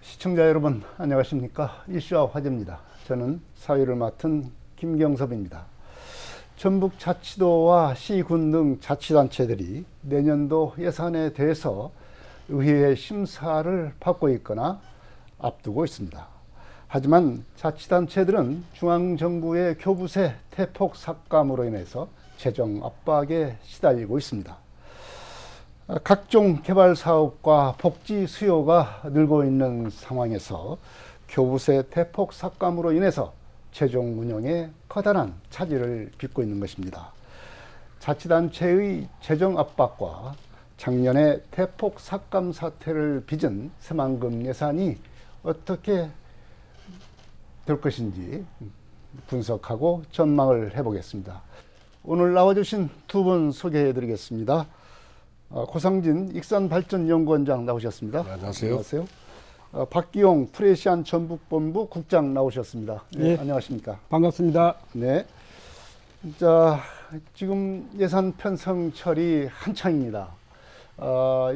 시청자 여러분 안녕하십니까. 이슈와 화제입니다. 저는 사회를 맡은 김경섭입니다. 전북자치도와 시군 등 자치단체들이 내년도 예산에 대해서 의회 심사를 받고 있거나 앞두고 있습니다. 하지만 자치단체들은 중앙정부의 교부세 대폭 삭감으로 인해서 재정 압박에 시달리고 있습니다. 각종 개발 사업과 복지 수요가 늘고 있는 상황에서 교부세 대폭 삭감으로 인해서 재정 운영에 커다란 차질을 빚고 있는 것입니다. 자치단체의 재정 압박과 작년에 대폭 삭감 사태를 빚은 새만금 예산이 어떻게 될 것인지 분석하고 전망을 해보겠습니다. 오늘 나와주신 두 분 소개해드리겠습니다. 고상진 익산발전연구원장 나오셨습니다. 네, 안녕하세요. 안녕하세요. 박기용 프레시안 전북본부 국장 나오셨습니다. 네, 예, 안녕하십니까. 반갑습니다. 네. 자, 지금 예산 편성 처리 한창입니다.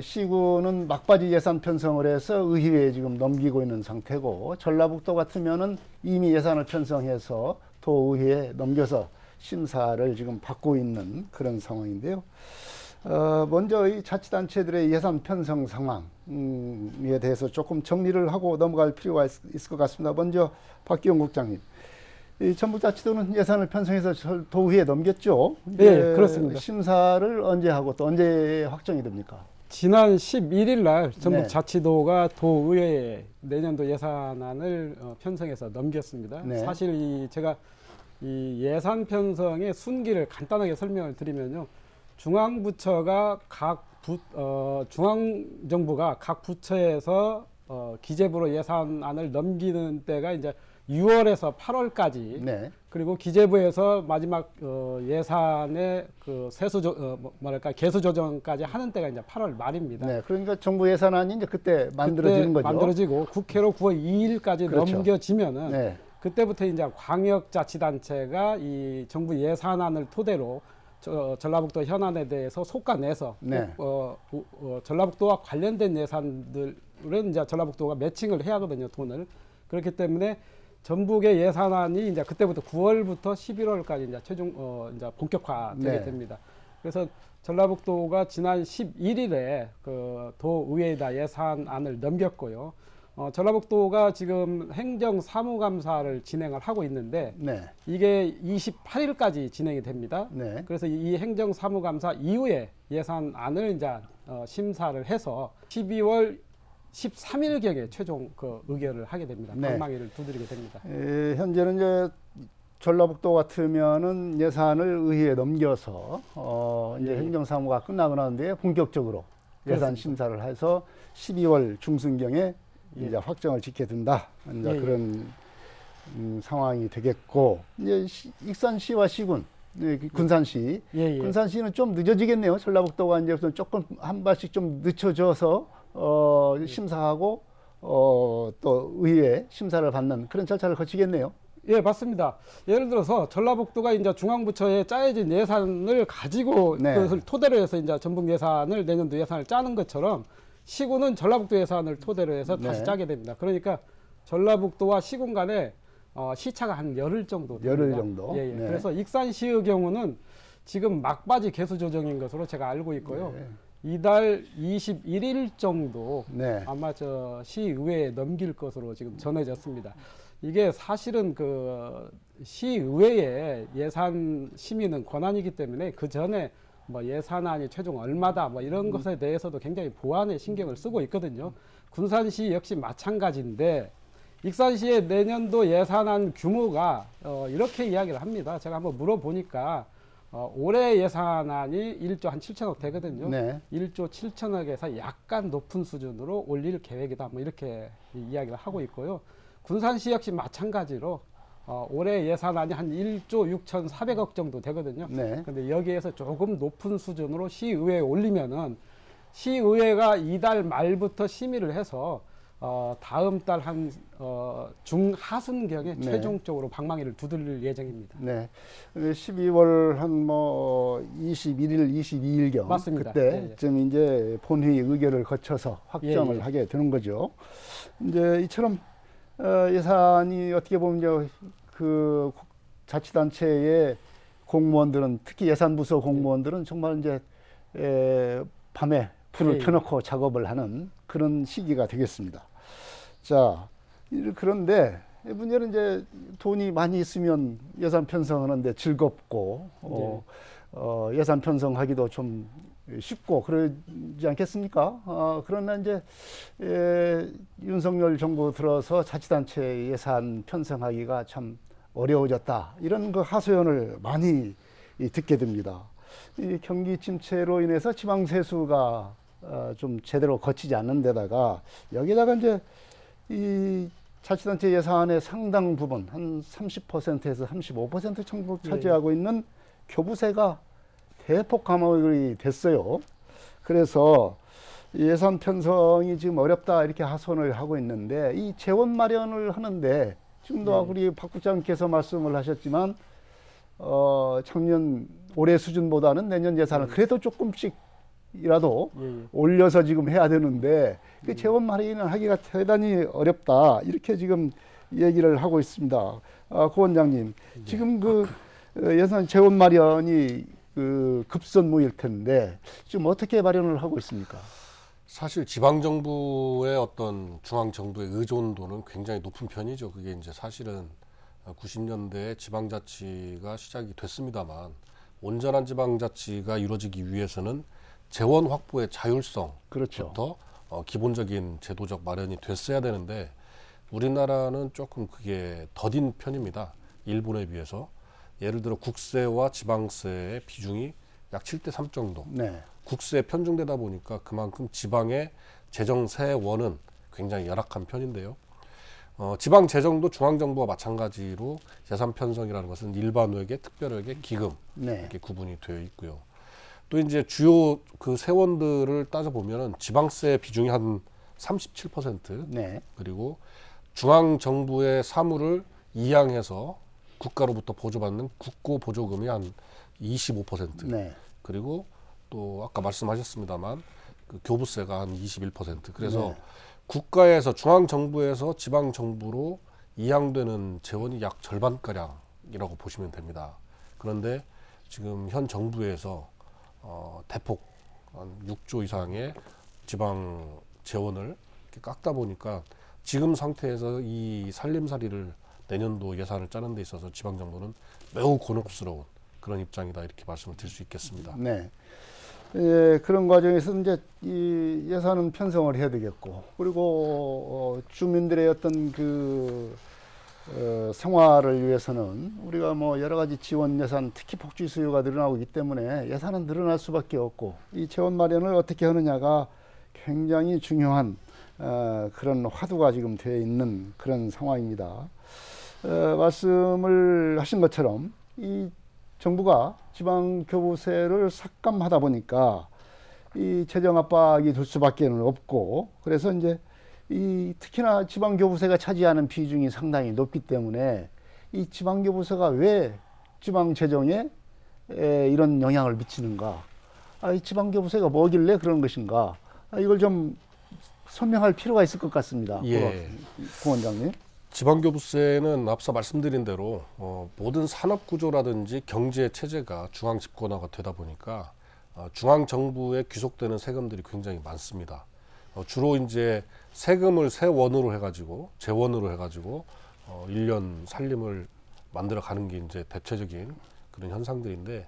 시군은 막바지 예산 편성을 해서 의회에 지금 넘기고 있는 상태고, 전라북도 같으면은 이미 예산을 편성해서 도의회에 넘겨서 심사를 지금 받고 있는 그런 상황인데요. 먼저 이 자치단체들의 예산 편성 상황에 대해서 조금 정리를 하고 넘어갈 필요가 있을 것 같습니다. 먼저 박기용 국장님, 이 전북자치도는 예산을 편성해서 도의회에 넘겼죠? 네, 그렇습니다. 심사를 언제 하고 또 언제 확정이 됩니까? 지난 11일 날 네. 전북자치도가 도의회에 내년도 예산안을 편성해서 넘겼습니다. 네. 사실 제가 이 예산 편성의 순기를 간단하게 설명을 드리면요. 중앙부처가 중앙정부가 각 부처에서 기재부로 예산안을 넘기는 때가 이제 6월에서 8월까지, 네. 그리고 기재부에서 마지막 예산의 그 개수 조정까지 하는 때가 이제 8월 말입니다. 네. 그러니까 정부 예산안이 이제 그때 만들어지는 거죠. 만들어지고 국회로 9월 2일까지 그렇죠. 넘겨지면은 네. 그때부터 이제 광역자치단체가 이 정부 예산안을 토대로 전라북도 현안에 대해서 속가내서 네. 전라북도와 관련된 예산들은 이제 전라북도가 매칭을 해야 하거든요, 돈을. 그렇기 때문에 전북의 예산안이 이제 그때부터 9월부터 11월까지 이제 이제 본격화되게 네. 됩니다. 그래서 전라북도가 지난 11일에 그 도의회에다 예산안을 넘겼고요. 전라북도가 지금 행정사무감사를 진행을 하고 있는데, 네. 이게 28일까지 진행이 됩니다. 네. 그래서 이 행정사무감사 이후에 예산안을 이제 심사를 해서 12월 13일경에 최종 의결을 하게 됩니다. 네. 방망이를 두드리게 됩니다. 현재는 이제 전라북도 같으면은 예산을 의회에 넘겨서 이제 예. 행정사무가 끝나고 난 뒤에 본격적으로 예산 그렇습니다. 심사를 해서 12월 중순경에 예. 이제 확정을 짓게 된다. 이제 예, 예. 그런 상황이 되겠고, 이제 익산시와 시군, 군산시, 예, 예. 군산시는 좀 늦어지겠네요. 전라북도가 이제 조금 한 발씩 좀 늦춰져서 심사하고 또 의회 심사를 받는 그런 절차를 거치겠네요. 예, 맞습니다. 예를 들어서 전라북도가 이제 중앙부처에 짜여진 예산을 가지고 네. 그것을 토대로 해서 이제 전북 예산을 내년도 예산을 짜는 것처럼 시군은 전라북도 예산을 토대로 해서 다시 네. 짜게 됩니다. 그러니까 전라북도와 시군 간에 시차가 한 열흘 정도 됩니다. 열흘 정도. 예, 예. 네. 그래서 익산시의 경우는 지금 막바지 개수 조정인 것으로 제가 알고 있고요. 네. 이달 21일 정도 네. 아마 시의회에 넘길 것으로 지금 전해졌습니다. 이게 사실은 시의회의 예산 심의는 권한이기 때문에 그 전에 예산안이 최종 얼마다 이런 것에 대해서도 굉장히 보완에 신경을 쓰고 있거든요. 군산시 역시 마찬가지인데, 익산시의 내년도 예산안 규모가 이렇게 이야기를 합니다. 제가 한번 물어보니까 올해 예산안이 1조 한 7천억 되거든요. 네. 1조 7천억에서 약간 높은 수준으로 올릴 계획이다. 이렇게 이야기를 하고 있고요. 군산시 역시 마찬가지로 올해 예산안이 한 1조 6,400억 정도 되거든요. 네. 근데 여기에서 조금 높은 수준으로 시의회에 올리면은 시의회가 이달 말부터 심의를 해서 다음 달 한 중하순경에 네. 최종적으로 방망이를 두들 예정입니다. 네. 12월 한 뭐 21일, 22일경 맞습니다. 그때쯤 이제 본회의 의결을 거쳐서 확정을 예, 예. 하게 되는 거죠. 이제 이처럼 예산이 어떻게 보면 이제 그 자치단체의 공무원들은 특히 예산부서 공무원들은 정말 이제 밤에 불을 예, 예. 켜놓고 작업을 하는 그런 시기가 되겠습니다. 자, 그런데 문제는 이제 돈이 많이 있으면 예산 편성하는데 즐겁고 예산 편성하기도 좀 쉽고 그러지 않겠습니까? 그러나 이제 윤석열 정부 들어서 자치단체 예산 편성하기가 참 어려워졌다. 이런 그 하소연을 많이 듣게 됩니다. 이 경기 침체로 인해서 지방 세수가 좀 제대로 거치지 않는 데다가 여기다가 이제 이 자치단체 예산의 상당 부분 한 30%에서 35% 정도 차지하고 있는 교부세가 대폭 감압이 됐어요. 그래서 예산 편성이 지금 어렵다 이렇게 하소연을 하고 있는데 이 재원 마련을 하는데 지금도 우리 박 국장께서 말씀을 하셨지만 작년 올해 수준보다는 내년 예산을 그래도 조금씩이라도 올려서 지금 해야 되는데 그 재원 마련을 하기가 대단히 어렵다 이렇게 지금 얘기를 하고 있습니다. 고 원장님, 지금 그 예산 재원 마련이 그 급선무일 텐데 지금 어떻게 마련을 하고 있습니까? 사실 지방정부의 어떤 중앙정부의 의존도는 굉장히 높은 편이죠. 그게 이제 사실은 90년대에 지방자치가 시작이 됐습니다만 온전한 지방자치가 이루어지기 위해서는 재원 확보의 자율성부터 그렇죠. 기본적인 제도적 마련이 됐어야 되는데 우리나라는 조금 그게 더딘 편입니다. 일본에 비해서. 예를 들어 국세와 지방세의 비중이 약 7대3 정도. 네. 국세에 편중되다 보니까 그만큼 지방의 재정 세원은 굉장히 열악한 편인데요. 지방 재정도 중앙정부와 마찬가지로 예산 편성이라는 것은 일반회계, 특별회계, 기금 네. 이렇게 구분이 되어 있고요. 또 이제 주요 그 세원들을 따져보면은 지방세 비중이 한 37%, 네. 그리고 중앙정부의 사무를 이양해서 국가로부터 보조받는 국고 보조금이 한 25%, 네. 그리고 또 아까 말씀하셨습니다만 그 교부세가 한 21%. 그래서 네. 국가에서 중앙정부에서 지방정부로 이양되는 재원이 약 절반가량이라고 보시면 됩니다. 그런데 지금 현 정부에서 대폭 한 6조 이상의 지방 재원을 이렇게 깎다 보니까 지금 상태에서 이 살림살이를 내년도 예산을 짜는 데 있어서 지방정부는 매우 곤혹스러운 그런 입장이다 이렇게 말씀을 드릴 수 있겠습니다. 네. 예, 그런 과정에서 이제 이 예산은 편성을 해야 되겠고, 그리고 주민들의 어떤 그 생활을 위해서는 우리가 뭐 여러 가지 지원 예산, 특히 복지 수요가 늘어나고 있기 때문에 예산은 늘어날 수밖에 없고, 이 재원 마련을 어떻게 하느냐가 굉장히 중요한 그런 화두가 지금 되어 있는 그런 상황입니다. 말씀을 하신 것처럼 이 정부가 지방 교부세를 삭감하다 보니까 이 재정 압박이 될 수밖에 없고, 그래서 이제 이 특히나 지방 교부세가 차지하는 비중이 상당히 높기 때문에 이 지방 교부세가 왜 지방 재정에 이런 영향을 미치는가? 이 지방 교부세가 뭐길래 그런 것인가? 이걸 좀 설명할 필요가 있을 것 같습니다. 예. 고 원장님. 지방교부세는 앞서 말씀드린 대로 모든 산업구조라든지 경제 체제가 중앙 집권화가 되다 보니까 중앙정부에 귀속되는 세금들이 굉장히 많습니다. 주로 이제 세금을 세원으로 해가지고 재원으로 해가지고 1년 살림을 만들어 가는 게 이제 대체적인 그런 현상들인데,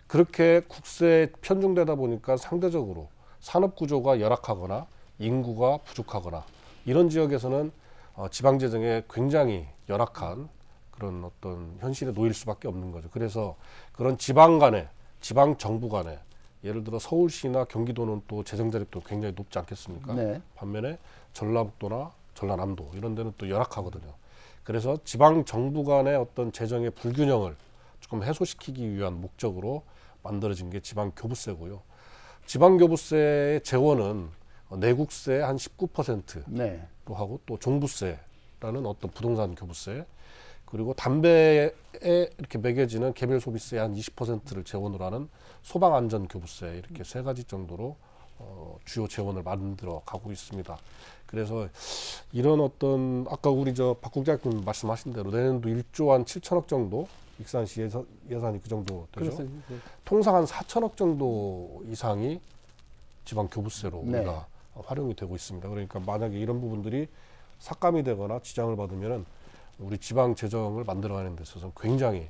그렇게 국세에 편중되다 보니까 상대적으로 산업구조가 열악하거나 인구가 부족하거나 이런 지역에서는 지방재정에 굉장히 열악한 그런 어떤 현실에 놓일 수밖에 없는 거죠. 그래서 그런 지방 간에, 지방 정부 간에, 예를 들어 서울시나 경기도는 또 재정 자립도 굉장히 높지 않겠습니까? 네. 반면에 전라북도나 전라남도 이런 데는 또 열악하거든요. 그래서 지방 정부 간의 어떤 재정의 불균형을 조금 해소시키기 위한 목적으로 만들어진 게 지방 교부세고요. 지방 교부세의 재원은 내국세 한 19%로 네. 하고 또 종부세라는 어떤 부동산 교부세 그리고 담배에 이렇게 매겨지는 개별 소비세 한 20%를 재원으로 하는 소방안전교부세 이렇게 세 가지 정도로 주요 재원을 만들어 가고 있습니다. 그래서 이런 어떤 아까 우리 박 국장님 말씀하신 대로 내년도 1조 한 7천억 정도 익산시 예산이 그 정도 되죠. 그렇습니다. 네. 통상 한 4천억 정도 이상이 지방 교부세로 네. 우리가 활용이 되고 있습니다. 그러니까 만약에 이런 부분들이 삭감이 되거나 지장을 받으면은 우리 지방 재정을 만들어가는 데 있어서 굉장히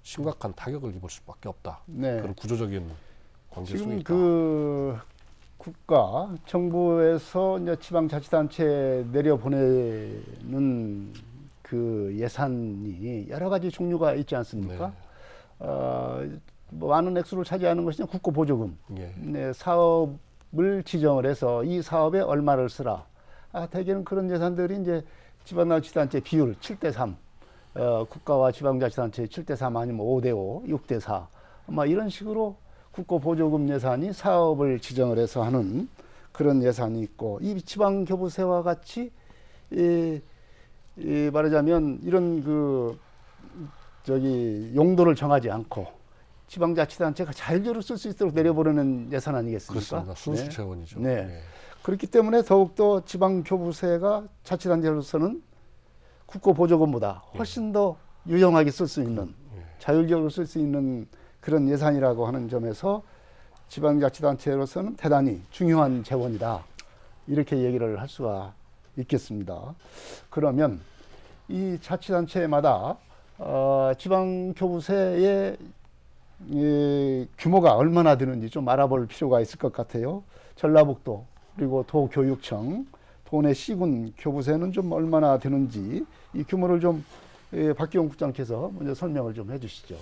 심각한 타격을 입을 수밖에 없다. 네. 그런 구조적인 관계 속에 지금 있다. 그 국가 정부에서 이제 지방자치단체 내려보내는 그 예산이 여러 가지 종류가 있지 않습니까? 뭐 많은 액수를 차지하는 것이 국고보조금. 예. 네, 사업을 지정을 해서 이 사업에 얼마를 쓰라. 대개는 그런 예산들이 이제 지방자치단체 비율 7대3, 국가와 지방자치단체 7대3 아니면 5대5, 6대4, 이런 식으로 국고보조금 예산이 사업을 지정을 해서 하는 그런 예산이 있고, 이 지방교부세와 같이 말하자면 이런 용도를 정하지 않고 지방자치단체가 자율적으로 쓸 수 있도록 내려보내는 예산 아니겠습니까? 그렇습니다. 순수 네. 재원이죠. 네. 예. 그렇기 때문에 더욱더 지방교부세가 자치단체로서는 국고보조금보다 훨씬 더 유용하게 쓸 수 있는, 자율적으로 쓸 수 있는 그런 예산이라고 하는 점에서 지방자치단체로서는 대단히 중요한 재원이다. 이렇게 얘기를 할 수가 있겠습니다. 그러면 이 자치단체마다 지방교부세의 규모가 얼마나 되는지 좀 알아볼 필요가 있을 것 같아요. 전라북도 그리고 도교육청, 도내 시군 교부세는 좀 얼마나 되는지 이 규모를 좀 박기용 국장께서 먼저 설명을 좀 해주시죠.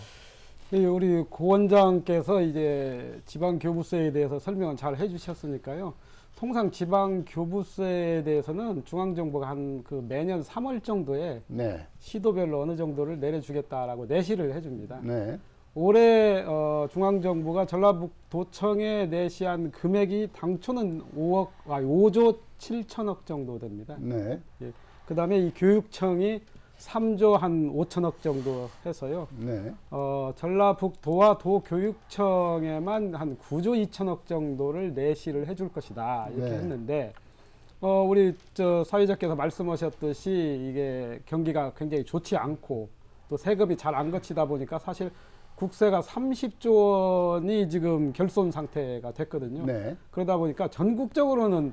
예, 우리 고 원장께서 이제 지방 교부세에 대해서 설명을 잘 해주셨으니까요. 통상 지방 교부세에 대해서는 중앙정부가 한 매년 3월 정도에 네, 시도별로 어느 정도를 내려주겠다라고 내시를 해줍니다. 네, 올해 중앙정부가 전라북도청에 내시한 금액이 당초는 5조 7천억 정도 됩니다. 네, 예. 그 다음에 이 교육청이 3조 한 5천억 정도 해서요. 네, 전라북도와 도교육청에만 한 9조 2천억 정도를 내시를 해줄 것이다 이렇게 네. 했는데 우리 사회자께서 말씀하셨듯이 이게 경기가 굉장히 좋지 않고 또 세금이 잘 안 거치다 보니까 사실 국세가 30조 원이 지금 결손 상태가 됐거든요. 네, 그러다 보니까 전국적으로는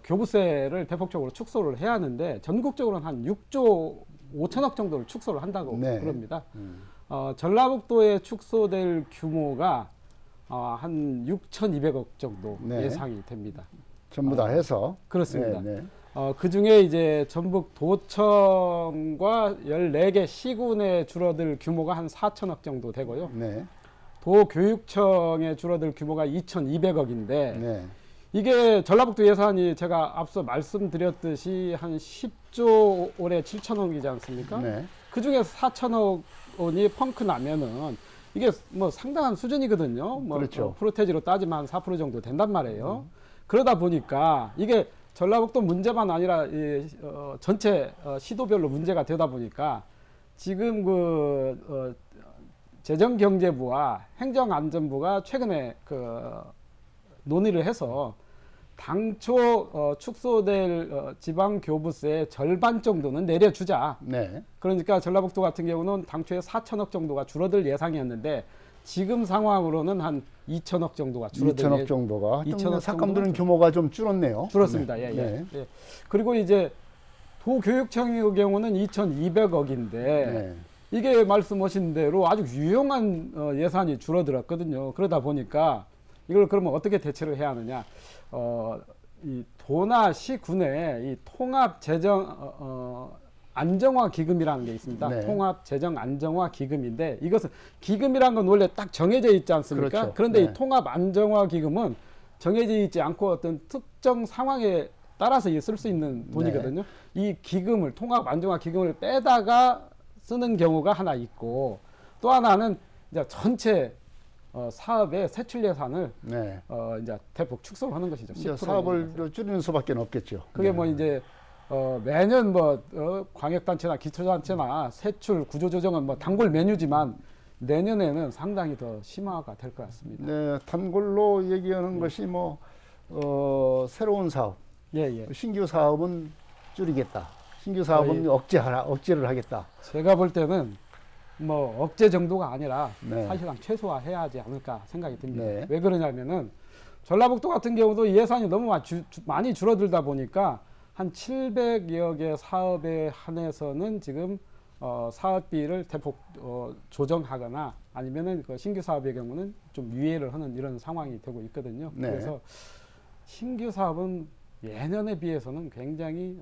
교부세를 대폭적으로 축소를 해야 하는데 전국적으로는 한 6조 5천억 정도를 축소를 한다고 네. 그럽니다. 전라북도에 축소될 규모가 한 6,200억 정도 네. 예상이 됩니다. 전부 다 해서 그렇습니다. 네, 네. 그 중에 이제 전북 도청과 14개 시군에 줄어들 규모가 한 4천억 정도 되고요. 네, 도교육청에 줄어들 규모가 2,200억인데 네, 이게 전라북도 예산이 제가 앞서 말씀드렸듯이 한 10조 올해 7천억이지 않습니까? 네, 그 중에서 4천억 원이 펑크 나면은 이게 뭐 상당한 수준이거든요. 그렇죠. 프로테지로 따지면 한 4% 정도 된단 말이에요. 그러다 보니까 이게 전라북도 문제만 아니라 전체 시도별로 문제가 되다 보니까 지금 재정경제부와 행정안전부가 최근에 논의를 해서 당초 축소될 지방교부세의 절반 정도는 내려주자. 네, 그러니까 전라북도 같은 경우는 당초에 4천억 정도가 줄어들 예상이었는데 지금 상황으로는 한 2천억 정도가 줄어들 2천억 정도가 2천억 삭감되는 정도가 규모가 좀 줄었네요. 줄었습니다. 네. 예, 예. 네. 예. 그리고 이제 도교육청의 경우는 2,200억인데 네. 이게 말씀하신 대로 아주 유용한 예산이 줄어들었거든요. 그러다 보니까 이걸 그러면 어떻게 대처를 해야 하느냐? 이 도나 시군에 이 통합 재정 안정화 기금이라는 게 있습니다. 네. 통합 재정 안정화 기금인데 이것은 기금이라는 건 원래 딱 정해져 있지 않습니까? 그렇죠. 그런데 네. 이 통합 안정화 기금은 정해져 있지 않고 어떤 특정 상황에 따라서 쓸 수 있는 돈이거든요. 이 기금을 통합 안정화 기금을 빼다가 쓰는 경우가 하나 있고 또 하나는 이제 전체 사업의 세출 예산을 네. 이제 대폭 축소를 하는 것이죠. 이제 10% 사업을 줄이는 수밖에 없겠죠. 그게 뭐 이제 매년 뭐 광역단체나 기초단체나 세출 구조조정은 뭐 단골 메뉴지만 내년에는 상당히 더 심화가 될 것 같습니다. 네, 단골로 얘기하는 것이 뭐 새로운 사업, 예, 예. 신규 사업은 줄이겠다. 신규 사업은 억제를 하겠다. 제가 볼 때는 뭐 억제 정도가 아니라 네. 사실상 최소화해야 하지 않을까 생각이 듭니다. 네. 왜 그러냐면은 전라북도 같은 경우도 예산이 너무 많이 줄어들다 보니까 한 700여 개 사업에 한해서는 지금 사업비를 대폭 조정하거나 아니면은 그 신규 사업의 경우는 좀 유예를 하는 이런 상황이 되고 있거든요. 네. 그래서 신규 사업은 예년에 비해서는 굉장히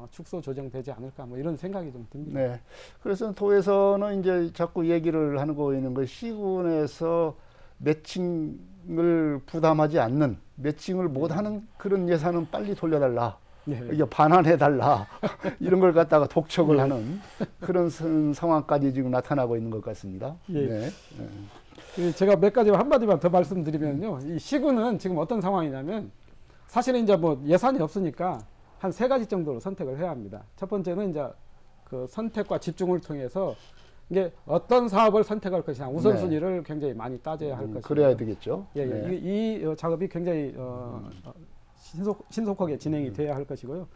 축소 조정되지 않을까 뭐 이런 생각이 좀 듭니다. 네. 그래서 도에서는 이제 자꾸 얘기를 하고 있는 것, 시군에서 매칭을 부담하지 않는, 매칭을 못하는 그런 예산은 빨리 돌려달라. 예, 예. 이게 반환해달라. 이런 걸 갖다가 독촉을 하는 그런 상황까지 지금 나타나고 있는 것 같습니다. 예. 네. 제가 몇 가지 한마디만 더 말씀드리면요. 이 시군은 지금 어떤 상황이냐면 사실은 이제 뭐 예산이 없으니까 한 세 가지 정도로 선택을 해야 합니다. 첫 번째는 이제 그 선택과 집중을 통해서 이게 어떤 사업을 선택할 것이냐 우선순위를 굉장히 많이 따져야 할 것입니다. 그래야 되겠죠. 예, 예. 네. 이 작업이 굉장히 신속하게 진행이 돼야 할 것이고요.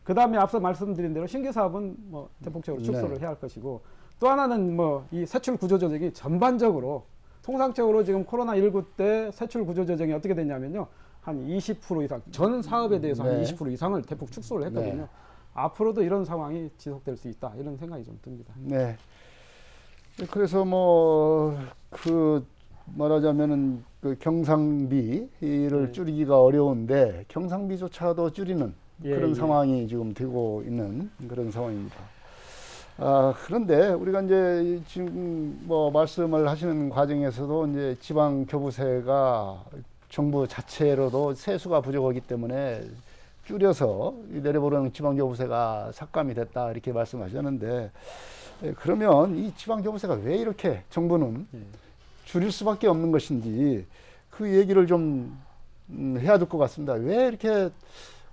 그 다음에 앞서 말씀드린 대로 신규 사업은 뭐 대폭적으로 축소를 네. 해야 할 것이고 또 하나는 뭐 이 세출 구조 조정이 전반적으로 통상적으로 지금 코로나19 때 세출 구조 조정이 어떻게 됐냐면요. 한 20% 이상, 전 사업에 대해서 네. 한 20% 이상을 대폭 축소를 했거든요. 네. 앞으로도 이런 상황이 지속될 수 있다. 이런 생각이 좀 듭니다. 네. 그래서 뭐 그 말하자면은 그 경상비를 네. 줄이기가 어려운데 경상비조차도 줄이는 예, 그런 예. 상황이 지금 되고 있는 그런 상황입니다. 그런데 우리가 이제 지금 뭐 말씀을 하시는 과정에서도 이제 지방 교부세가 정부 자체로도 세수가 부족하기 때문에 줄여서 내려보는 지방교부세가 삭감이 됐다 이렇게 말씀하셨는데 그러면 이 지방교부세가 왜 이렇게 정부는 예. 줄일 수밖에 없는 것인지 그 얘기를 좀 해야 될 것 같습니다. 왜 이렇게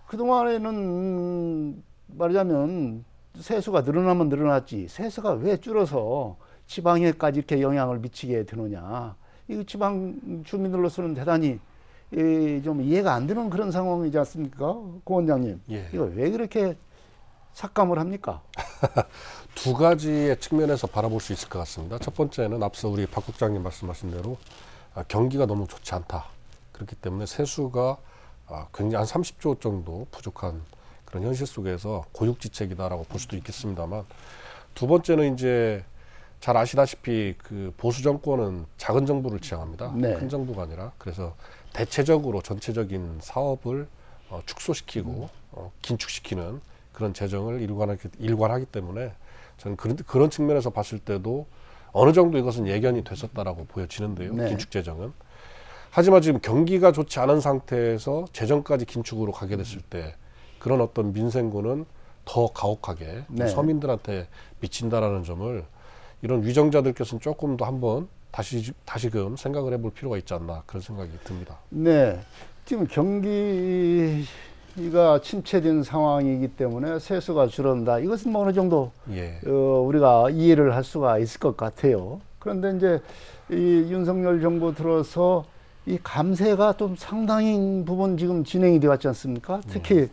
그동안에는 말하자면 세수가 늘어나면 늘어났지 세수가 왜 줄어서 지방에까지 이렇게 영향을 미치게 되느냐. 이 지방 주민들로서는 대단히 좀 이해가 안 되는 그런 상황이지 않습니까? 고 원장님. 예. 이거 왜 그렇게 삭감을 합니까? 두 가지의 측면에서 바라볼 수 있을 것 같습니다. 첫 번째는 앞서 우리 박 국장님 말씀하신 대로 경기가 너무 좋지 않다. 그렇기 때문에 세수가 굉장히 한 30조 정도 부족한 그런 현실 속에서 고육지책이다라고 볼 수도 있겠습니다만 두 번째는 이제 잘 아시다시피 그 보수 정권은 작은 정부를 지향합니다. 네. 큰 정부가 아니라 그래서 대체적으로 전체적인 사업을 축소시키고 긴축시키는 그런 재정을 일관하기 때문에 저는 그런 측면에서 봤을 때도 어느 정도 이것은 예견이 됐었다라고 보여지는데요. 네. 긴축 재정은. 하지만 지금 경기가 좋지 않은 상태에서 재정까지 긴축으로 가게 됐을 때 그런 어떤 민생군은 더 가혹하게 네. 서민들한테 미친다라는 점을 이런 위정자들께서는 조금 더 한번 다시금 생각을 해볼 필요가 있지 않나 그런 생각이 듭니다. 네. 지금 경기가 침체된 상황이기 때문에 세수가 줄어든다. 이것은 뭐 어느 정도 예. 우리가 이해를 할 수가 있을 것 같아요. 그런데 이제 이 윤석열 정부 들어서 이 감세가 좀 상당히 부분 지금 진행이 되어 왔지 않습니까? 특히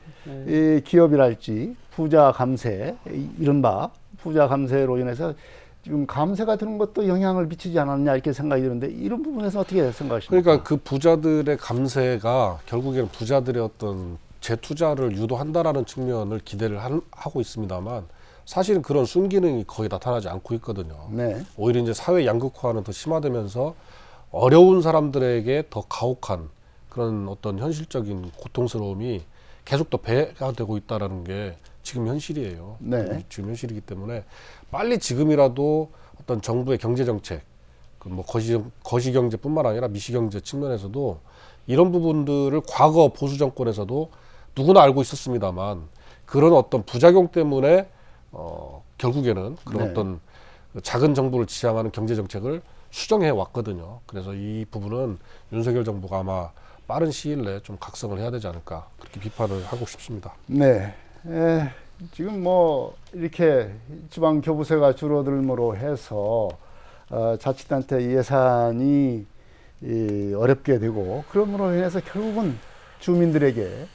이 기업이랄지 부자 감세, 이른바 부자 감세로 인해서 지금 감세가 드는 것도 영향을 미치지 않았냐 이렇게 생각이 드는데 이런 부분에서 어떻게 생각하십니까? 그러니까 그 부자들의 감세가 결국에는 부자들의 어떤 재투자를 유도한다라는 측면을 기대를 하고 있습니다만 사실은 그런 순기능이 거의 나타나지 않고 있거든요. 네. 오히려 이제 사회 양극화는 더 심화되면서 어려운 사람들에게 더 가혹한 그런 어떤 현실적인 고통스러움이 계속 더 배가 되고 있다라는 게 지금 현실이에요. 네. 지금 현실이기 때문에 빨리 지금이라도 어떤 정부의 경제 정책, 그 뭐 거시 경제뿐만 아니라 미시 경제 측면에서도 이런 부분들을 과거 보수 정권에서도 누구나 알고 있었습니다만 그런 어떤 부작용 때문에 결국에는 그런 네. 어떤 작은 정부를 지향하는 경제 정책을 수정해 왔거든요. 그래서 이 부분은 윤석열 정부가 아마 빠른 시일 내에 좀 각성을 해야 되지 않을까 그렇게 비판을 하고 싶습니다. 네. 지금 뭐 이렇게 지방 교부세가 줄어들므로 해서 자치단체 예산이 어렵게 되고 그러므로 인해서 결국은 주민들에게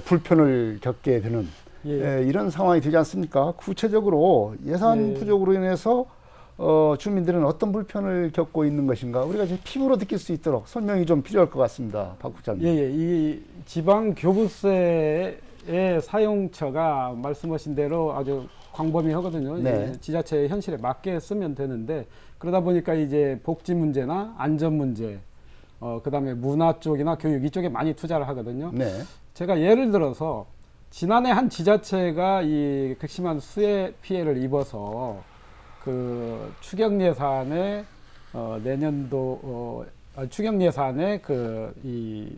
불편을 겪게 되는 이런 상황이 되지 않습니까? 구체적으로 예산 부족으로 인해서 주민들은 어떤 불편을 겪고 있는 것인가 우리가 이제 피부로 느낄 수 있도록 설명이 좀 필요할 것 같습니다. 박 국장님. 이 지방 교부세의 사용처가 말씀하신 대로 아주 광범위하거든요. 네. 지자체의 현실에 맞게 쓰면 되는데 그러다 보니까 이제 복지 문제나 안전 문제, 그다음에 문화 쪽이나 교육 이쪽에 많이 투자를 하거든요. 네. 제가 예를 들어서 지난해 한 지자체가 이 극심한 수해 피해를 입어서 그 추경 예산에 내년도 추경 예산에 이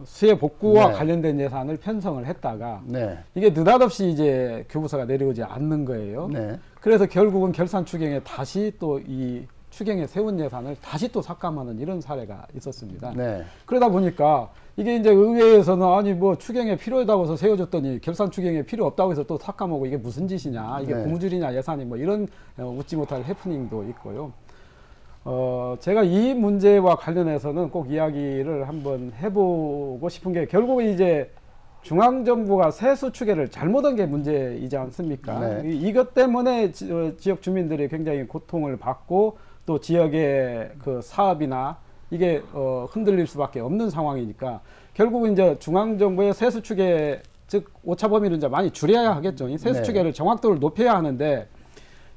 수해 복구와 네. 관련된 예산을 편성을 했다가 네. 이게 느닷없이 이제 교부세가 내려오지 않는 거예요. 네. 그래서 결국은 결산 추경에 다시 또 이 추경에 세운 예산을 다시 또 삭감하는 이런 사례가 있었습니다. 네. 그러다 보니까 이게 이제 의회에서는 아니 뭐 추경에 필요하다고 해서 세워줬더니 결산 추경에 필요 없다고 해서 또 삭감하고 이게 무슨 짓이냐 이게 네. 고무줄이냐 예산이 뭐 이런 웃지 못할 해프닝도 있고요. 제가 이 문제와 관련해서는 꼭 이야기를 한번 해보고 싶은 게 결국 이제 중앙정부가 세수 추계를 잘못한 게 문제이지 않습니까? 네. 이것 때문에 지역 주민들이 굉장히 고통을 받고 또 지역의 그 사업이나 이게 흔들릴 수밖에 없는 상황이니까 결국은 이제 중앙정부의 세수 추계 즉 오차 범위를 이제 많이 줄여야 하겠죠. 이 세수 네. 추계를 정확도를 높여야 하는데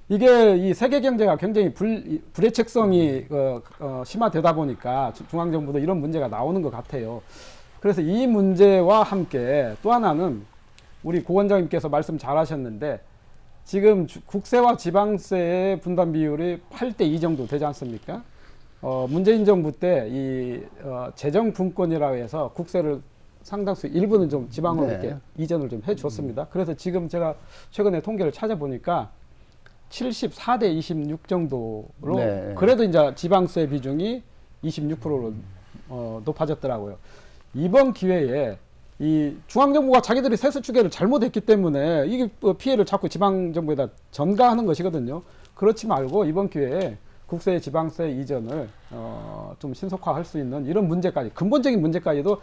이게 이 세계 경제가 굉장히 불예측성이 심화되다 보니까 중앙정부도 이런 문제가 나오는 것 같아요. 그래서 이 문제와 함께 또 하나는 우리 고 원장님께서 말씀 잘하셨는데 지금 국세와 지방세의 분담 비율이 8대2 정도 되지 않습니까? 문재인 정부 때 이 재정 분권이라고 해서 국세를 상당수 일부는 좀 지방으로 네. 이렇게 이전을 좀 해줬습니다. 그래서 지금 제가 최근에 통계를 찾아보니까 74대 26 정도로 네. 그래도 이제 지방세 비중이 26%로 높아졌더라고요. 이번 기회에 이 중앙정부가 자기들이 세수 추계를 잘못했기 때문에 이게 피해를 자꾸 지방정부에다 전가하는 것이거든요. 그렇지 말고 이번 기회에 국세 지방세 이전을 좀 신속화할 수 있는 이런 문제까지 근본적인 문제까지도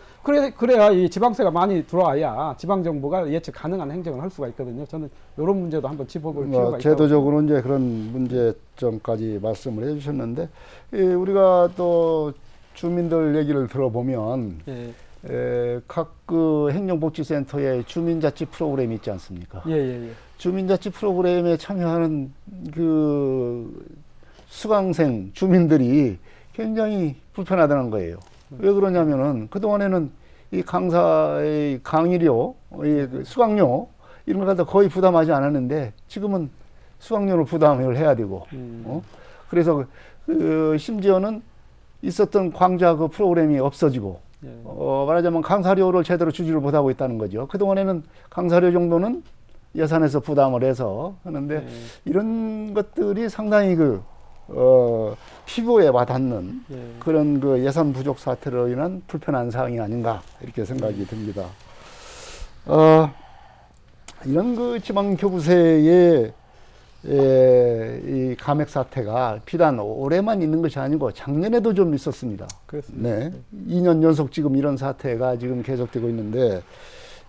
그래야 이 지방세가 많이 들어와야 지방정부가 예측 가능한 행정을 할 수가 있거든요. 저는 이런 문제도 한번 짚어볼 필요가 있다고 제도적으로 이제 그런 문제점까지 말씀을 해주셨는데 우리가 또 주민들 얘기를 들어보면 예. 각 그 행정복지센터에 주민자치 프로그램이 있지 않습니까? 예. 주민자치 프로그램에 참여하는 그 수강생 주민들이 굉장히 불편하다는 거예요. 왜 그러냐면은 그동안에는 이 강사의 강의료, 이 수강료 이런 걸 갖다 거의 부담하지 않았는데 지금은 수강료를 부담을 해야 되고, 그래서 심지어는 있었던 광자 그 프로그램이 없어지고, 말하자면 강사료를 제대로 주지를 못하고 있다는 거죠. 그동안에는 강사료 정도는 예산에서 부담을 해서 하는데 이런 것들이 상당히 피부에 와닿는 그런 그 예산 부족 사태로 인한 불편한 사항이 아닌가 이렇게 생각이 듭니다. 이런 그 지방 교부세의 이 감액 사태가 비단 올해만 있는 것이 아니고 작년에도 좀 있었습니다. 그렇습니다. 네. 2년 연속 지금 이런 사태가 지금 계속되고 있는데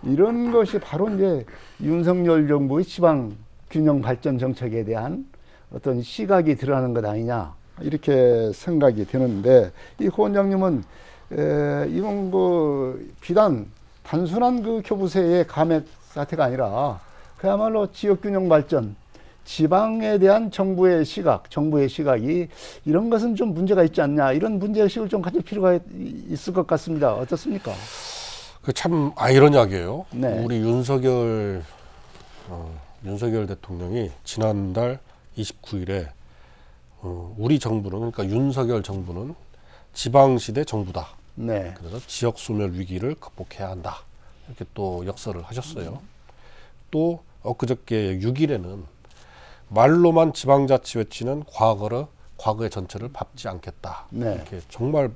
이런 것이 바로 이제 윤석열 정부의 지방 균형 발전 정책에 대한 어떤 시각이 드러나는 것 아니냐 이렇게 생각이 되는데 이 고 원장님은 이건 그 비단 단순한 그 교부세의 감액 사태가 아니라 그야말로 지역 균형 발전 지방에 대한 정부의 시각이 이런 것은 좀 문제가 있지 않냐 이런 문제의식을 좀 가질 필요가 있을 것 같습니다. 어떻습니까? 그 참 아이러니하게요. 네. 우리 윤석열 대통령이 지난달 29일에 우리 정부는 그러니까 윤석열 정부는 지방시대 정부다. 네. 그래서 지역 소멸 위기를 극복해야 한다. 이렇게 또 역설을 하셨어요. 또 엊그저께 6일에는 말로만 지방자치 외치는 과거의 전체를 밟지 않겠다. 네. 이렇게 정말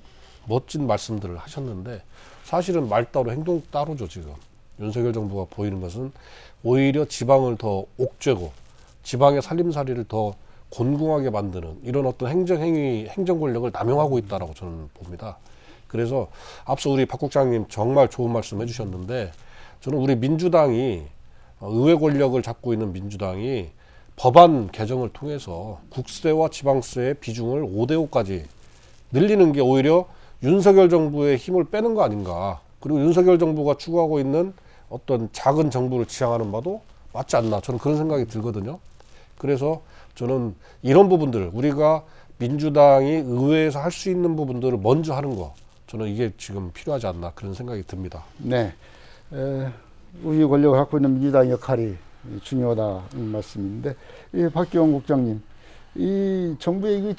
멋진 말씀들을 하셨는데 사실은 말 따로 행동 따로죠. 지금 윤석열 정부가 보이는 것은 오히려 지방을 더 옥죄고 지방의 살림살이를 더 곤궁하게 만드는 이런 어떤 행정행위, 행정 권력을 남용하고 있다라고 저는 봅니다. 그래서 앞서 우리 박 국장님 정말 좋은 말씀 해주셨는데 저는 우리 민주당이 의회 권력을 잡고 있는 민주당이 법안 개정을 통해서 국세와 지방세의 비중을 5대5까지 늘리는 게 오히려 윤석열 정부의 힘을 빼는 거 아닌가. 그리고 윤석열 정부가 추구하고 있는 어떤 작은 정부를 지향하는 바도 맞지 않나. 저는 그런 생각이 들거든요. 그래서 저는 이런 부분들 우리가 민주당이 의회에서 할 수 있는 부분들을 먼저 하는 거 저는 이게 지금 필요하지 않나 그런 생각이 듭니다. 네. 우위 권력을 갖고 있는 민주당 역할이 중요하다는 말씀인데, 박기원 국장님, 이 정부의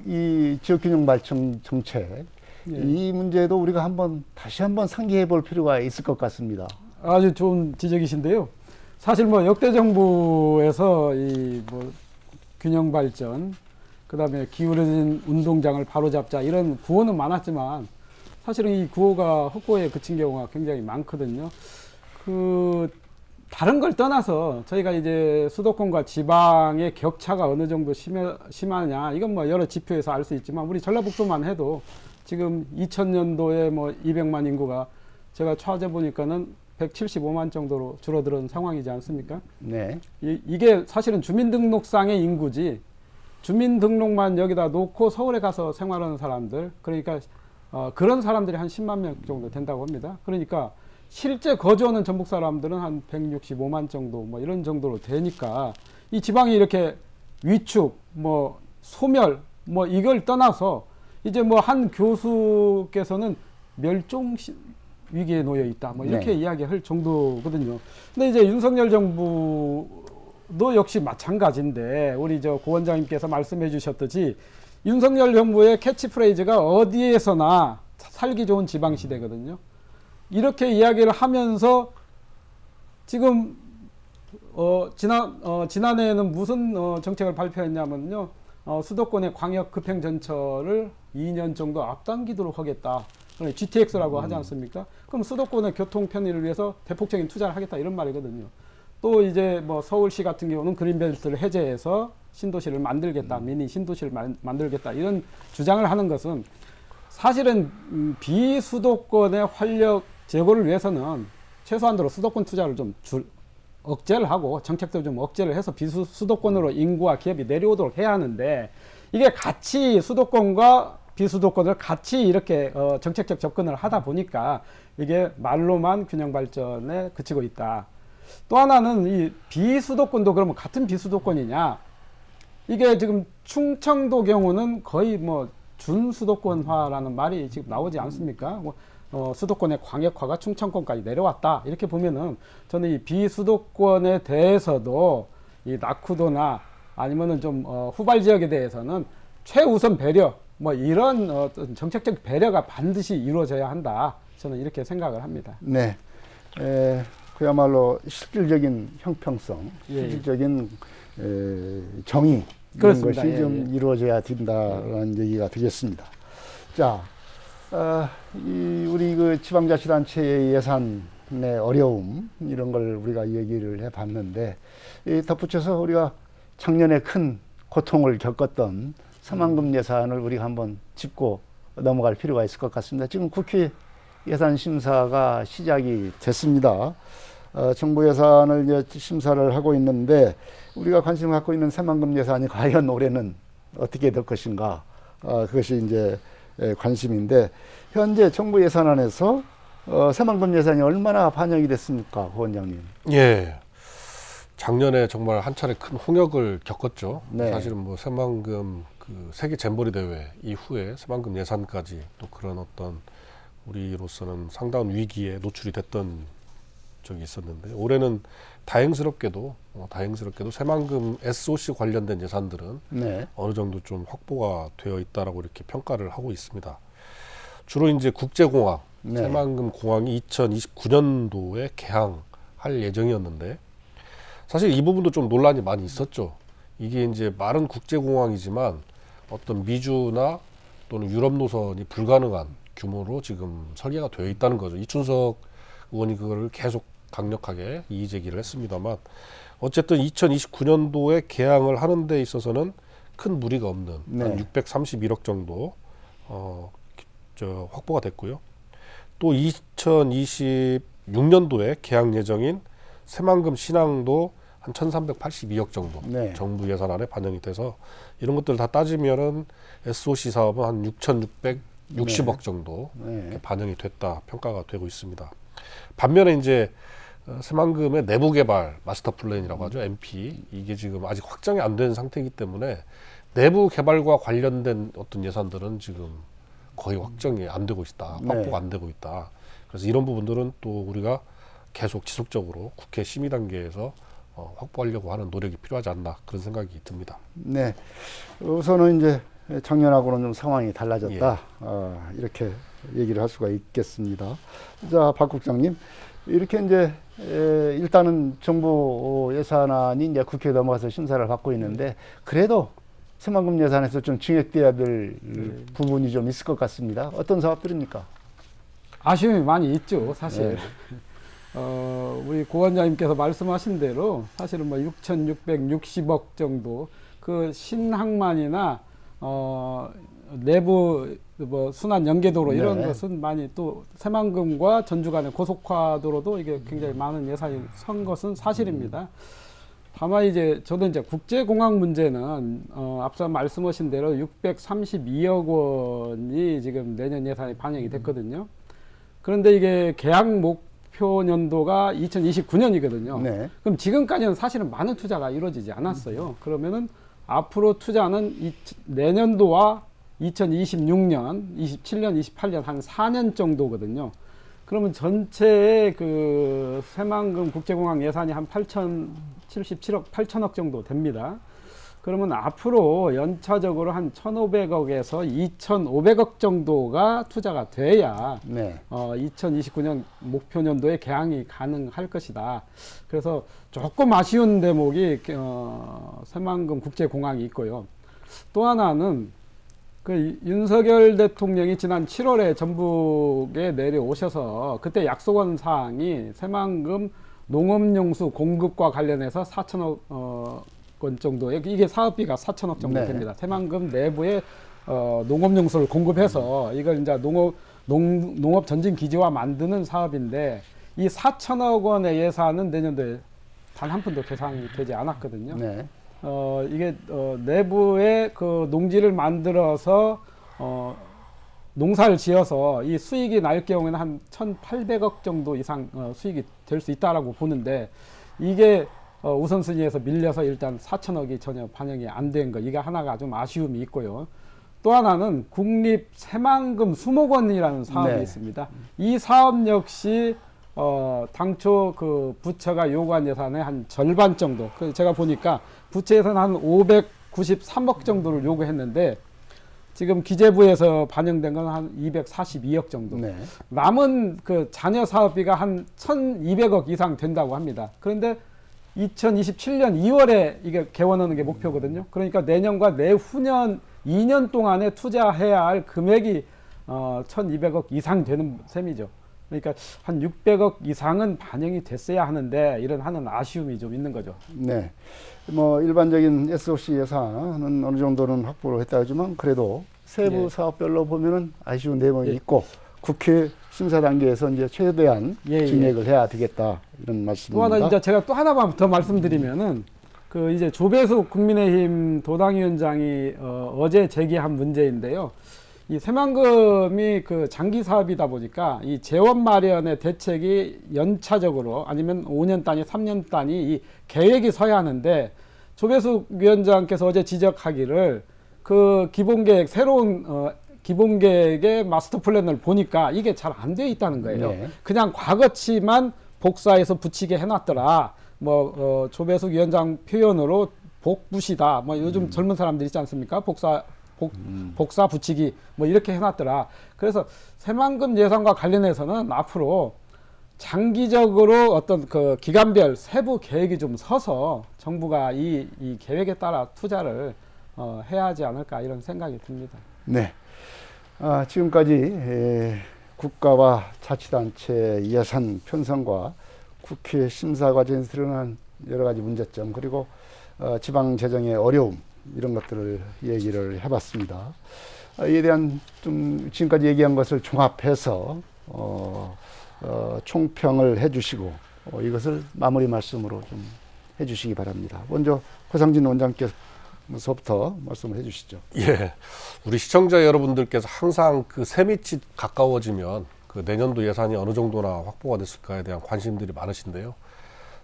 이 지역균형 발전 정책, 예. 이 문제도 우리가 다시 한번 상기해 볼 필요가 있을 것 같습니다. 아주 좋은 지적이신데요. 사실 뭐 역대 정부에서 이 뭐 균형 발전, 그다음에 기울어진 운동장을 바로잡자 이런 구호는 많았지만 사실은 이 구호가 헛구호에 그친 경우가 굉장히 많거든요. 다른 걸 떠나서 저희가 이제 수도권과 지방의 격차가 어느 정도 심하냐 이건 뭐 여러 지표에서 알 수 있지만 우리 전라북도만 해도 지금 2000년도에 뭐 200만 인구가 제가 찾아보니까는 175만 정도로 줄어드는 상황이지 않습니까? 네. 이게 사실은 주민등록상의 인구지 주민등록만 여기다 놓고 서울에 가서 생활하는 사람들 그러니까 그런 사람들이 한 10만 명 정도 된다고 합니다. 그러니까 실제 거주하는 전북 사람들은 한 165만 정도 뭐 이런 정도로 되니까 이 지방이 이렇게 위축 뭐 소멸 뭐 이걸 떠나서 이제 뭐 한 교수께서는 멸종 위기에 놓여 있다 뭐 이렇게 네. 이야기할 정도거든요. 근데 이제 윤석열 정부도 역시 마찬가지인데 우리 저 고 원장님께서 말씀해 주셨듯이 윤석열 정부의 캐치프레이즈가 어디에서나 살기 좋은 지방시대거든요. 이렇게 이야기를 하면서 지금 지난해에는 무슨 정책을 발표했냐면요. 수도권의 광역 급행전철을 2년 정도 앞당기도록 하겠다. GTX라고 하지 않습니까? 그럼 수도권의 교통 편의를 위해서 대폭적인 투자를 하겠다 이런 말이거든요. 또 이제 뭐 서울시 같은 경우는 그린벨트를 해제해서 신도시를 만들겠다, 미니 신도시를 만들겠다 이런 주장을 하는 것은 사실은 비수도권의 활력 제고를 위해서는 최소한도로 수도권 투자를 좀 억제를 하고 정책도 좀 억제를 해서 비수도권으로 인구와 기업이 내려오도록 해야 하는데 이게 같이 수도권과 비수도권을 같이 이렇게 정책적 접근을 하다 보니까 이게 말로만 균형 발전에 그치고 있다. 또 하나는 이 비수도권도 그러면 같은 비수도권이냐? 이게 지금 충청도 경우는 거의 뭐 준수도권화라는 말이 지금 나오지 않습니까? 수도권의 광역화가 충청권까지 내려왔다. 이렇게 보면은 저는 이 비수도권에 대해서도 이 낙후도나 아니면은 좀 후발 지역에 대해서는 최우선 배려 뭐 이런 정책적 배려가 반드시 이루어져야 한다. 저는 이렇게 생각을 합니다. 네. 그야말로 실질적인 형평성, 예. 실질적인 정의 이런 그렇습니다. 것이 예, 좀 이루어져야 된다라는 얘기가 되겠습니다. 자, 우리 그 지방자치단체의 예산의 어려움 이런 걸 우리가 얘기를 해봤는데 덧붙여서 우리가 작년에 큰 고통을 겪었던 새만금 예산을 우리가 한번 짚고 넘어갈 필요가 있을 것 같습니다. 지금 국회 예산 심사가 시작이 됐습니다. 정부 예산을 이제 심사를 하고 있는데 우리가 관심을 갖고 있는 새만금 예산이 과연 올해는 어떻게 될 것인가 그것이 이제 관심인데 현재 정부 예산안에서 새만금 예산이 얼마나 반영이 됐습니까, 고 원장님? 예. 작년에 정말 한 차례 큰 홍역을 겪었죠. 네. 사실은 뭐 새만금 그 세계 잼버리 대회 이후에 새만금 예산까지 또 그런 어떤 우리로서는 상당한 위기에 노출이 됐던 적이 있었는데 올해는 다행스럽게도 새만금 SOC 관련된 예산들은 네. 어느 정도 좀 확보가 되어 있다라고 이렇게 평가를 하고 있습니다. 주로 이제 국제공항, 네. 새만금 공항이 2029년도에 개항할 예정이었는데 사실 이 부분도 좀 논란이 많이 있었죠. 이게 이제 말은 국제공항이지만 어떤 미주나 또는 유럽 노선이 불가능한 규모로 지금 설계가 되어 있다는 거죠. 이춘석 의원이 그걸 계속 강력하게 이의 제기를 했습니다만 어쨌든 2029년도에 개항을 하는 데 있어서는 큰 무리가 없는 한 631억 정도 확보가 됐고요. 또 2026년도에 개항 예정인 새만금 신항도 한 1,382억 정도 정부 예산안에 반영이 돼서 이런 것들 다 따지면은 SOC 사업은 한 6,660억 정도 이렇게 반영이 됐다 평가가 되고 있습니다. 반면에 이제 새만금의 내부 개발 마스터 플랜이라고 하죠. MP 이게 지금 아직 확정이 안 된 상태이기 때문에 내부 개발과 관련된 어떤 예산들은 지금 거의 확정이 안 되고 있다. 확보가 안 되고 있다. 그래서 이런 부분들은 또 우리가 계속 지속적으로 국회 심의 단계에서 확보하려고 하는 노력이 필요하지 않나 그런 생각이 듭니다. 네, 우선은 이제 작년하고는 좀 상황이 달라졌다. 이렇게 얘기를 할 수가 있겠습니다. 자, 박 국장님, 이렇게 이제 일단은 정부 예산안이 이제 국회에 넘어가서 심사를 받고 있는데 그래도 새만금 예산에서 좀 증액돼야 될 부분이 좀 있을 것 같습니다. 어떤 사업들입니까? 아쉬움이 많이 있죠, 사실. 우리 고 원장님께서 말씀하신 대로 사실은 뭐 6,660억 정도 그 신항만이나 내부 뭐 순환 연계도로 이런 것은 많이 또 새만금과 전주 간의 고속화도로도 이게 굉장히 많은 예산이 선 것은 사실입니다. 다만 이제 저도 이제 국제공항 문제는 앞서 말씀하신 대로 632억 원이 지금 내년 예산에 반영이 됐거든요. 그런데 이게 계약 목표 년도가 2029년이거든요. 그럼 지금까지는 사실은 많은 투자가 이루어지지 않았어요. 그러면은 앞으로 투자는 내년도와 2026년, 27년, 28년 한 4년 정도거든요. 그러면 전체의 그 새만금 국제공항 예산이 한 8,077억, 8천억 정도 됩니다. 그러면 앞으로 연차적으로 한 1,500억에서 2,500억 정도가 투자가 돼야 2029년 목표 년도에 개항이 가능할 것이다. 그래서 조금 아쉬운 대목이 새만금 국제공항이 있고요. 또 하나는 그 윤석열 대통령이 지난 7월에 전북에 내려오셔서 그때 약속한 사항이 새만금 농업용수 공급과 관련해서 4천억 원 정도, 이게 사업비가 4천억 정도 됩니다. 새만금 내부에 농업용수를 공급해서 이걸 이제 농업 전진 기지화 만드는 사업인데 이 4천억 원의 예산은 내년도에 단 한 푼도 계산이 되지 않았거든요. 이게 내부에 그 농지를 만들어서 농사를 지어서 이 수익이 날 경우에는 한 1,800억 정도 이상 수익이 될 수 있다라고 보는데 이게 우선순위에서 밀려서 일단 4천억이 전혀 반영이 안 된 거, 이게 하나가 좀 아쉬움이 있고요. 또 하나는 국립 새만금 수목원이라는 사업이 있습니다. 이 사업 역시 당초 그 부처가 요구한 예산의 한 절반 정도, 제가 보니까 부처에서는 한 593억 정도를 요구했는데 지금 기재부에서 반영된 건 한 242억 정도. 남은 그 잔여 사업비가 한 1,200억 이상 된다고 합니다. 그런데 2027년 2월에 이게 개원하는 게 목표거든요. 그러니까 내년과 내후년 2년 동안에 투자해야 할 금액이 1,200억 이상 되는 셈이죠. 그러니까 한 600억 이상은 반영이 됐어야 하는데 이런 하는 아쉬움이 좀 있는 거죠. 네. 뭐 일반적인 SOC 예산은 어느 정도는 확보를 했다 하지만 그래도 세부 사업별로 보면은 아쉬운 내용이 있고 국회 심사 단계에서 이제 최대한 증액을 해야 되겠다 이런 말씀입니다. 또 하나 이제 제가 또 하나만 더 말씀드리면은 그 이제 조배수 국민의힘 도당위원장이 어제 제기한 문제인데요. 이 새만금이 그 장기 사업이다 보니까 이 재원 마련의 대책이 연차적으로 아니면 5년 단위, 3년 단위 이 계획이 서야 하는데 조배수 위원장께서 어제 지적하기를 그 기본계획 새로운 기본계획의 마스터 플랜을 보니까 이게 잘 안 돼 있다는 거예요. 그냥 과거치만 복사해서 붙이게 해놨더라. 뭐 조배수 위원장 표현으로 복붙이다. 뭐 요즘 젊은 사람들 있지 않습니까? 복사 붙이기 뭐 이렇게 해놨더라. 그래서 새만금 예산과 관련해서는 앞으로 장기적으로 어떤 그 기간별 세부 계획이 좀 서서 정부가 이 계획에 따라 투자를 해야 하지 않을까 이런 생각이 듭니다. 네. 지금까지 국가와 자치단체 예산 편성과 국회 심사 과정에서 드러난 여러 가지 문제점 그리고 지방 재정의 어려움 이런 것들을 얘기를 해봤습니다. 이에 대한 좀 지금까지 얘기한 것을 종합해서 총평을 해주시고 이것을 마무리 말씀으로 좀 해주시기 바랍니다. 먼저 고상진 원장께서부터 말씀을 해주시죠. 예, 우리 시청자 여러분들께서 항상 그 새밑이 가까워지면 그 내년도 예산이 어느 정도나 확보가 됐을까에 대한 관심들이 많으신데요.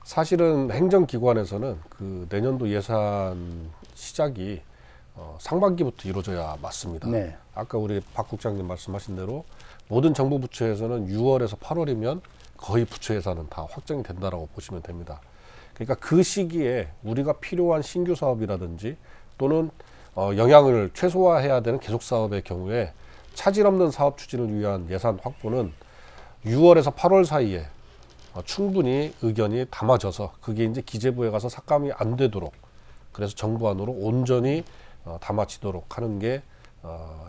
사실은 행정기관에서는 그 내년도 예산 시작이 상반기부터 이루어져야 맞습니다. 네. 아까 우리 박 국장님 말씀하신 대로 모든 정부 부처에서는 6월에서 8월이면 거의 부처 예산은 다 확정이 된다라고 보시면 됩니다. 그러니까 그 시기에 우리가 필요한 신규 사업이라든지 또는 영향을 최소화해야 되는 계속 사업의 경우에 차질 없는 사업 추진을 위한 예산 확보는 6월에서 8월 사이에 충분히 의견이 담아져서 그게 이제 기재부에 가서 삭감이 안 되도록 그래서 정부 안으로 온전히 담아지도록 하는 게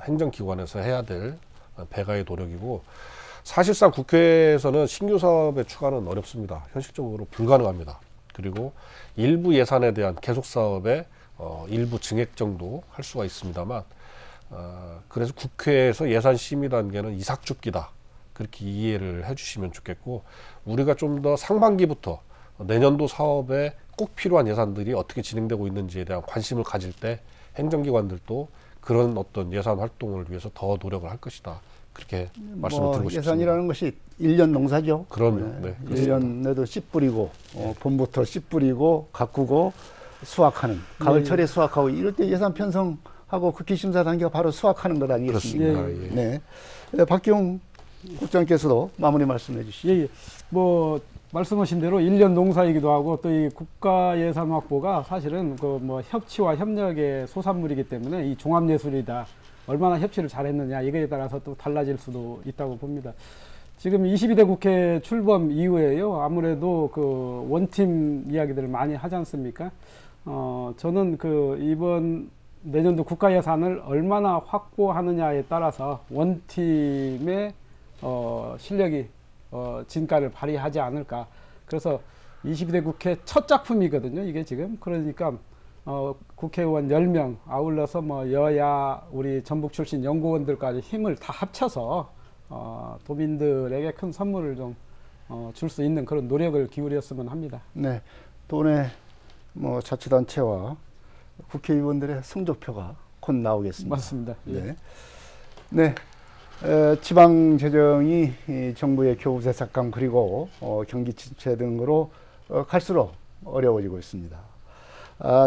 행정기관에서 해야 될 배가의 노력이고 사실상 국회에서는 신규 사업의 추가는 어렵습니다. 현실적으로 불가능합니다. 그리고 일부 예산에 대한 계속 사업의 일부 증액 정도 할 수가 있습니다만 그래서 국회에서 예산 심의 단계는 이삭죽기다. 그렇게 이해를 해주시면 좋겠고 우리가 좀 더 상반기부터 내년도 사업에 꼭 필요한 예산들이 어떻게 진행되고 있는지에 대한 관심을 가질 때 행정기관들도 그런 어떤 예산 활동을 위해서 더 노력을 할 것이다. 그렇게 말씀을 드리고 싶습니다. 예산이라는 것이 1년 농사죠. 그럼요. 네, 1년에도 씨 뿌리고 봄부터 씨 뿌리고 가꾸고 수확하는 가을철에 수확하고 이럴 때 예산 편성하고 국회 심사 단계가 바로 수확하는 것 아니겠습니까? 그렇습니다. 네. 박기용 국장께서도 마무리 말씀해 주시죠. 예, 예. 뭐 말씀하신 대로 1년 농사이기도 하고 또 이 국가 예산 확보가 사실은 그 뭐 협치와 협력의 소산물이기 때문에 이 종합예술이다. 얼마나 협치를 잘했느냐 이거에 따라서 또 달라질 수도 있다고 봅니다. 지금 22대 국회 출범 이후에요. 아무래도 그 원팀 이야기들을 많이 하지 않습니까? 저는 그 이번 내년도 국가 예산을 얼마나 확보하느냐에 따라서 원팀의 실력이 진가를 발휘하지 않을까. 그래서 22대 국회 첫 작품이거든요. 이게 지금. 그러니까 국회의원 10명 아울러서 뭐 여야 우리 전북 출신 연구원들까지 힘을 다 합쳐서 도민들에게 큰 선물을 좀 줄 수 있는 그런 노력을 기울였으면 합니다. 네. 도내 뭐 자치단체와 국회의원들의 성적표가 곧 나오겠습니다. 맞습니다. 예. 네. 지방 재정이 정부의 교부세 삭감 그리고 경기 침체 등으로 갈수록 어려워지고 있습니다.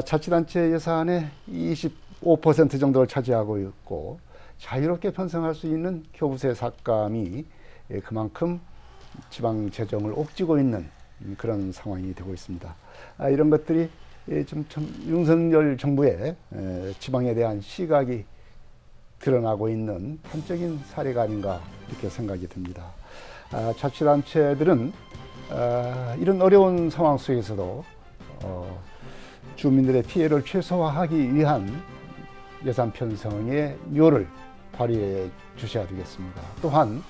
자치단체 예산의 25% 정도를 차지하고 있고 자유롭게 편성할 수 있는 교부세 삭감이 그만큼 지방 재정을 옥죄고 있는 그런 상황이 되고 있습니다. 이런 것들이 좀 윤석열 정부의 지방에 대한 시각이 드러나고 있는 한적인 사례가 아닌가 이렇게 생각이 듭니다. 자치단체들은 이런 어려운 상황 속에서도 주민들의 피해를 최소화하기 위한 예산 편성의 묘를 발휘해 주셔야 되겠습니다. 또한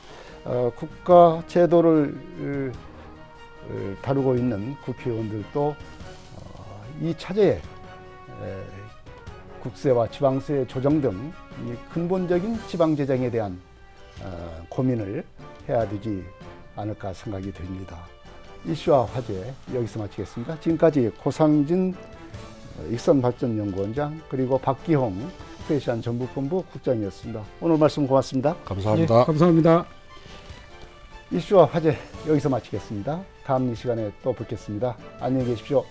국가 제도를 다루고 있는 국회의원들도 이 차제에 국세와 지방세 조정 등 근본적인 지방 재정에 대한 고민을 해야 되지 않을까 생각이 됩니다. 이슈와 화제 여기서 마치겠습니다. 지금까지 고상진 익선발전연구원장 그리고 박기홍 프레시안 전북본부 국장이었습니다. 오늘 말씀 고맙습니다. 감사합니다. 예, 감사합니다. 이슈와 화제 여기서 마치겠습니다. 다음 이 시간에 또 뵙겠습니다. 안녕히 계십시오.